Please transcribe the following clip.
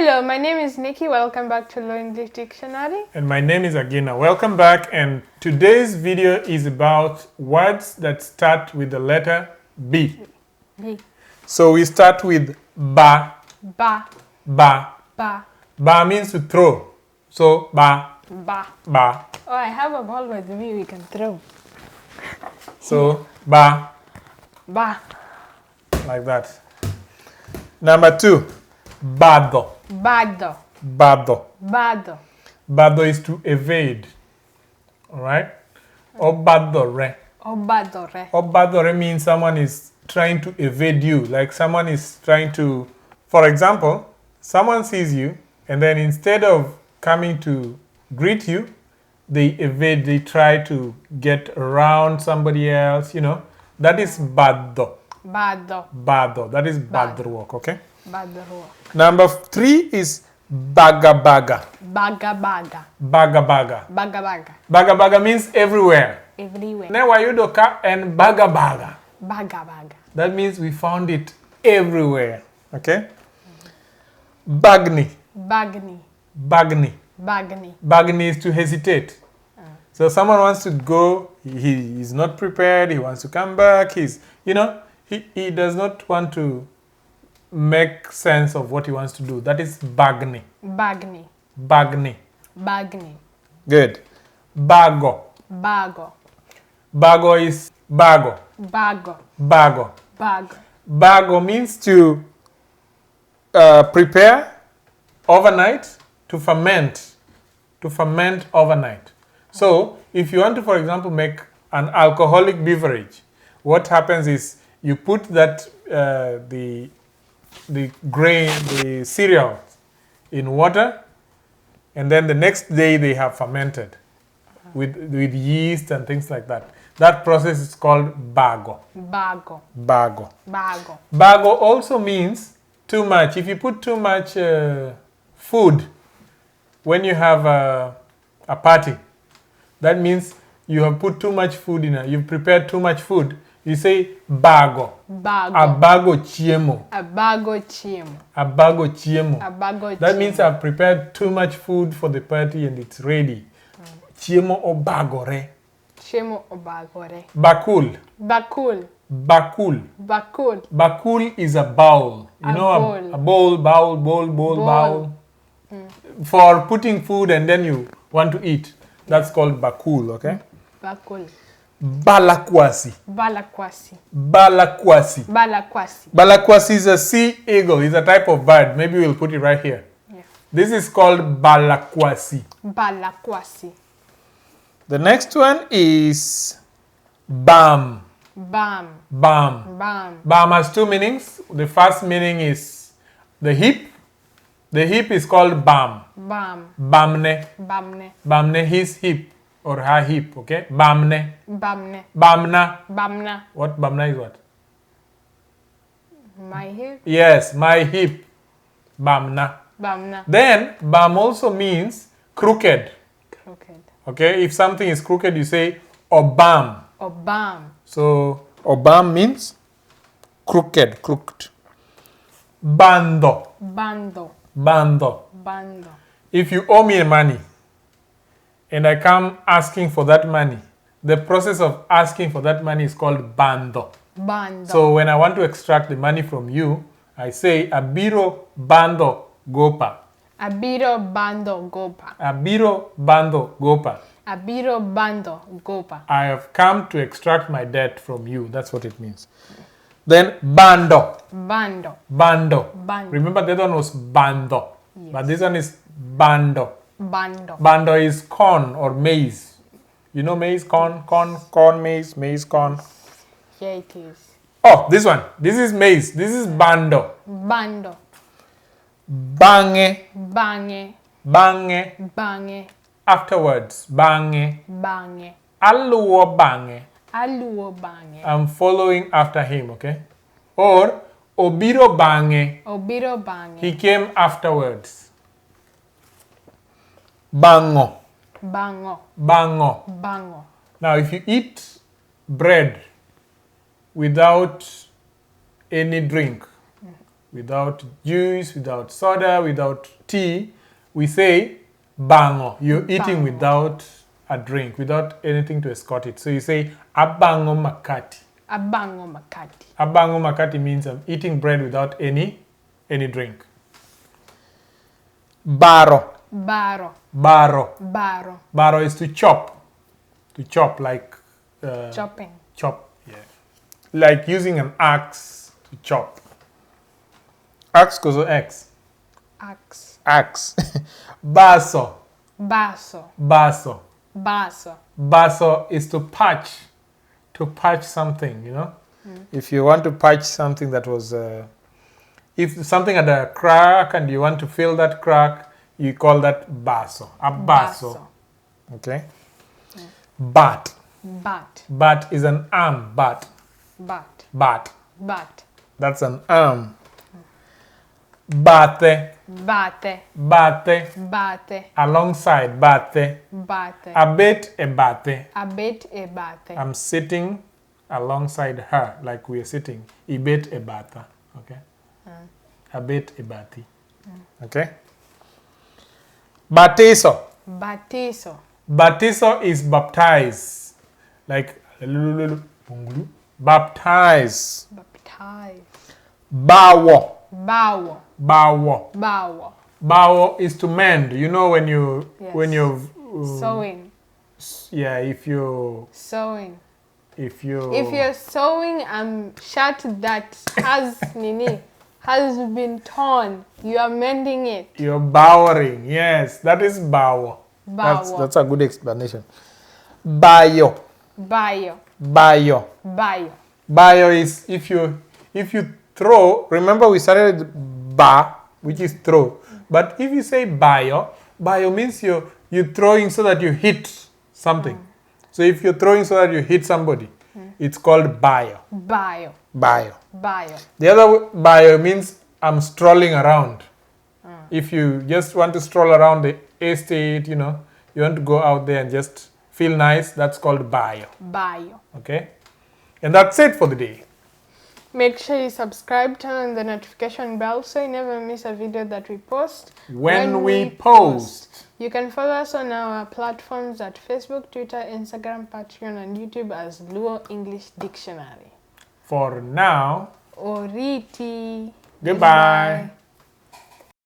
Hello, my name is Nikki. Welcome back to Luo English Dictionary. And my name is Agina. Welcome back. And today's video is about words that start with the letter B. B. So we start with ba. Ba. Ba. Ba. Ba means to throw. So ba. Ba. Ba. Oh, I have a ball with me we can throw. So ba. Ba. Like that. Number 2. Badho. Badho. Badho. Badho. Badho is to evade. Alright? Obadore. Obadore. Obadore means someone is trying to evade you. Like someone is trying to, for example, someone sees you and then instead of coming to greet you, they evade, they try to get around somebody else, you know. That is badho. Badho. Badho. That is bad work, okay? Badho. Number 3 is Bagabaga. Bagabaga. Bagabaga. Bagabaga. Bagabaga means everywhere. Everywhere. Ne wayudo and Bagabaga. Bagabaga. That means we found it everywhere. Okay? Bagni. Bagni. Bagni. Bagni. Bagni is to hesitate. So someone wants to go, he is not prepared, he wants to come back, he does not want to make sense of what he wants to do. That is Bagni. Bagni. Bagni. Bagni. Good. Bago. Bago. Bago is Bago. Bago. Bago. Bago. Bago means to prepare overnight, to ferment. To ferment overnight. So, if you want to, for example, make an alcoholic beverage, what happens is you put that the grain, the cereal in water, and then the next day they have fermented with yeast and things like that. That process is called Bago. Bago. Bago. Bago. Bago also means too much. If you put too much food when you have a party, that means you have put too much food in it. You've prepared too much food. You say bago. Bago. Abago chiemo. Abago chiemo. Abago chiemo. Abago That chiemo. means I've prepared too much food for the party and it's ready. Chiemo o bagore. Chiemo o bagore. Bakul. Bakul. Bakul. Bakul. Bakul is a bowl. You know, a bowl, bowl. For putting food and then you want to eat. That's called bakul, okay? Bakul. Balakwasi. Balakwasi. Balakwasi. Balakwasi. Balakwasi is a sea eagle. It's a type of bird. Maybe we'll put it right here. Yeah. This is called Balakwasi. Balakwasi. The next one is Bam. Bam. Bam. Bam. Bam has two meanings. The first meaning is the hip. The hip is called Bam. Bam. Bamne. Bamne. Bamne, his hip or her hip, okay? Bamne. Bamne. Bamna. Bamna. What? Bamna is what? My hip. Yes, my hip. Bamna. Bamna. Then, Bam also means crooked. Crooked. Okay, if something is crooked, you say Obam. Obam. So, Obam means crooked, crooked. Bando. Bando. Bando. Bando. If you owe me money and I come asking for that money, the process of asking for that money is called Bando. Bando. So when I want to extract the money from you, I say Abiro, Bando, gopa. Abiro, Bando, gopa. Abiro, Bando, gopa. Abiro, Bando, gopa. I have come to extract my debt from you. That's what it means. Then Bando. Bando. Bando. Bando. Remember that one was Bando. Yes. But this one is Bando. Bando. Bando is corn or maize. You know maize, corn, maize, corn. Here it is. Oh, this one. This is maize. This is Bando. Bando. Bange. Bange. Bange. Bange. Afterwards, bange. Bange. Luo bange. Luo bange. I'm following after him, okay? Or Abiro bange. Abiro bange. He came afterwards. Bango. Bango. Bango. Bango. Now, if you eat bread without any drink, without juice, without soda, without tea, we say bango. You're eating Bango. without a drink, without anything to escort it. So you say abango makati. Abango makati. Abango makati means I'm eating bread without any drink. Baro. Baro. Baro. Baro. Baro is to chop. To chop like Chopping. chop, yeah. Like using an axe to chop. Axe goes to X. Axe. Axe. Baso. Baso. Baso. Baso. Baso is to patch. To patch something, you know. If you want to patch something that was, if something had a crack and you want to fill that crack, you call that baso. A baso. Okay. Bat. Bat. Bat is an arm. Bat. Bat. Bat. Bat. That's an arm. Bathe. Bathe. Bathe. Bathe. Alongside. Bathe. Bathe. Abet e bathe. Abet e bathe. I'm sitting alongside her, like we are sitting. Ibet e batha. Okay. Abet e bathi. Okay. Batiso. Batiso. Batiso is baptize. Like baptize. Baptize. Bawo. Bawo. Bawo. Bawo. Bawo is to mend. You know when you Yes. when you've Sewing. yeah, if you Sewing. if you If you're sewing a shirt that has has been torn, you are mending it. you're bowering. Yes, that is bawo. Bawo. That's a good explanation. Bayo. Bayo. Bayo. Bayo. Bayo is if you throw, remember we started with ba, which is throw. But if you say bayo, bayo means you're throwing so that you hit something. So if you're throwing so that you hit somebody, it's called bayo. Bayo. Bayo. Bayo. The other bayo means I'm strolling around. If you just want to stroll around the estate, you know, you want to go out there and just feel nice, that's called bayo. Bayo. Okay? And that's it for the day. Make sure you subscribe, turn on the notification bell so you never miss a video that we post. When we post. You can follow us on our platforms at Facebook, Twitter, Instagram, Patreon, and YouTube as Luo English Dictionary. For now, Oriti. goodbye.